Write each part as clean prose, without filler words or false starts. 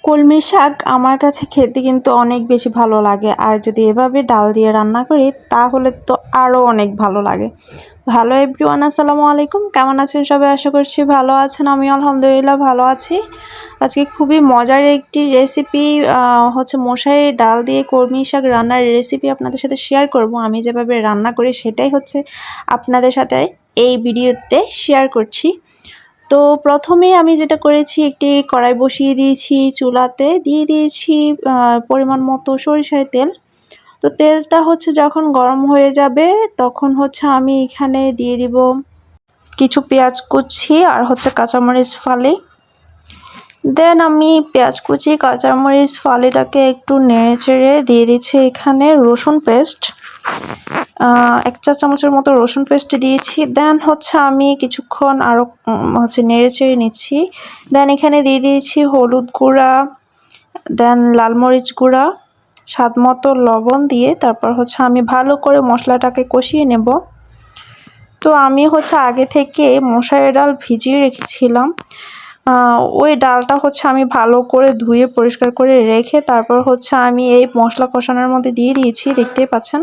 কলমি শাক আমার কাছে খেতে কিন্তু অনেক বেশি ভালো লাগে, আর যদি এভাবে ডাল দিয়ে রান্না করি তাহলে তো আরও অনেক ভালো লাগে। হ্যালো এভরিওয়ান, আসসালামু আলাইকুম। কেমন আছেন সবাই? আশা করছি ভালো আছেন। আমি আলহামদুলিল্লাহ ভালো আছি। আজকে খুবই মজার একটি রেসিপি হচ্ছে মশারির ডাল দিয়ে কলমি শাক রান্নার রেসিপি আপনাদের সাথে শেয়ার করব। আমি যেভাবে রান্না করি সেটাই হচ্ছে আপনাদের সাথে এই ভিডিওতে শেয়ার করছি। তো প্রথমেই আমি যেটা করেছি, একটি কড়াই বসিয়ে দিয়েছি, চুলাতে দিয়ে দিয়েছি পরিমাণ মতো সরিষার তেল। তো তেলটা হচ্ছে যখন গরম হয়ে যাবে তখন হচ্ছে আমি এখানে দিয়ে দিব কিছু পেঁয়াজ কুচি আর হচ্ছে কাঁচামরিচ ফালি। দেন আমি পেঁয়াজ কুচি কাঁচামরিচ ফালিটাকে একটু নেড়ে চেড়ে দিয়ে দিচ্ছি এখানে রসুন পেস্ট, 1 চা চামচের মতো রসুন পেস্ট দিয়েছি। দেন হচ্ছে আমি কিছুক্ষণ আরও হচ্ছে নেড়ে চেড়ে নিচ্ছি। দেন এখানে দিয়ে দিয়েছি হলুদ গুঁড়া, দেন লাল মরিচ গুঁড়া, স্বাদ মতো লবণ দিয়ে তারপর হচ্ছে আমি ভালো করে মশলাটাকে কষিয়ে নেব। তো আমি হচ্ছে আগে থেকে মশারির ডাল ভিজিয়ে রেখেছিলাম। ওই ডালটা হচ্ছে আমি ভালো করে ধুয়ে পরিষ্কার করে রেখে তারপর হচ্ছে আমি এই মশলা কষানোর মধ্যে দিয়ে দিয়েছি, দেখতেই পাচ্ছেন।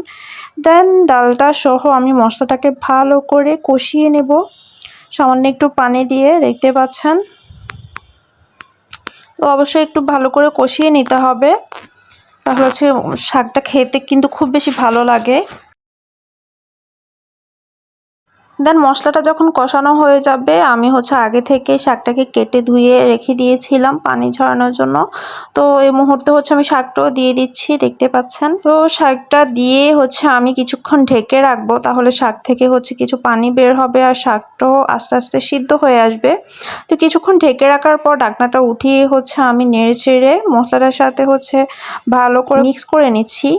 দেন ডালটা সহ আমি মশলাটাকে ভালো করে কষিয়ে নেব সামান্য একটু পানি দিয়ে, দেখতে পাচ্ছেন। তো অবশ্যই একটু ভালো করে কষিয়ে নিতে হবে, তাহলে হচ্ছে শাকটা খেতে কিন্তু খুব বেশি ভালো লাগে। দেন মশলাটা যখন কষানো হয়ে যাবে আমি হচ্ছে আগে থেকে শাকটাকে কেটে ধুয়ে রেখে দিয়েছিলাম পানি ঝরানোর জন্য। তো এই মুহূর্তে হচ্ছে আমি শাকটাও দিয়ে দিচ্ছি, দেখতে পাচ্ছেন। তো শাকটা দিয়ে হচ্ছে আমি কিছুক্ষণ ঢেকে রাখবো, তাহলে শাক থেকে হচ্ছে কিছু পানি বের হবে আর শাকটাও আস্তে আস্তে সিদ্ধ হয়ে আসবে। তো কিছুক্ষণ ঢেকে রাখার পর ঢাকনাটা উঠিয়ে হচ্ছে আমি নেড়ে চেড়ে মশলাটার সাথে হচ্ছে ভালো করে মিক্স করে নিচ্ছি।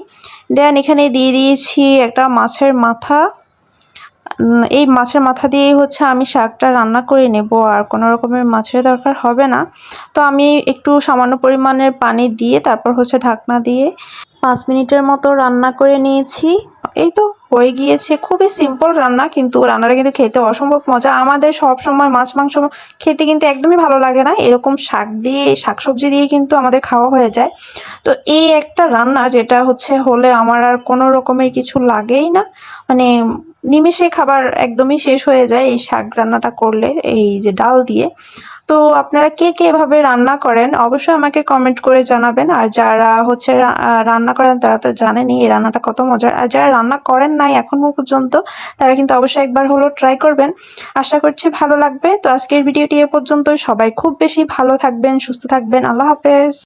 দেন এখানে দিয়ে দিয়েছি একটা মাছের মাথা। এই মাছের মাথা দিয়েই হচ্ছে আমি শাকটা রান্না করে নেব, আর কোনো রকমের মাছের দরকার হবে না। তো আমি একটু সামান্য পরিমাণের পানি দিয়ে তারপর হচ্ছে ঢাকনা দিয়ে 5 মিনিটের মতো রান্না করে নিয়েছি। এই তো হয়ে গিয়েছে। খুবই সিম্পল রান্না, কিন্তু রান্নাটা কিন্তু খেতে অসম্ভব মজা। আমাদের সব সময় মাছ মাংস খেতে কিন্তু একদমই ভালো লাগে না, এরকম শাক দিয়ে শাকসবজি দিয়ে কিন্তু আমাদের খাওয়া হয়ে যায়। তো এই একটা রান্না যেটা হচ্ছে হলে আমার আর কোনো রকমের কিছু লাগেই না, মানে নিমেষে খাবার একদমই শেষ হয়ে যায় এই শাক রান্নাটা করলে, এই যে ডাল দিয়ে। তো আপনারা কে কে এভাবে রান্না করেন অবশ্যই আমাকে কমেন্ট করে জানাবেন। আর যারা হচ্ছে রান্না করেন তারা তো জানেনই এই রান্নাটা কত মজার, আর যারা রান্না করেন নাই এখনো পর্যন্ত তারা কিন্তু অবশ্যই একবার হলো ট্রাই করবেন। আশা করছি ভালো লাগবে। তো আজকের ভিডিওটি এ পর্যন্ত। সবাই খুব বেশি ভালো থাকবেন, সুস্থ থাকবেন। আল্লাহ হাফেজ।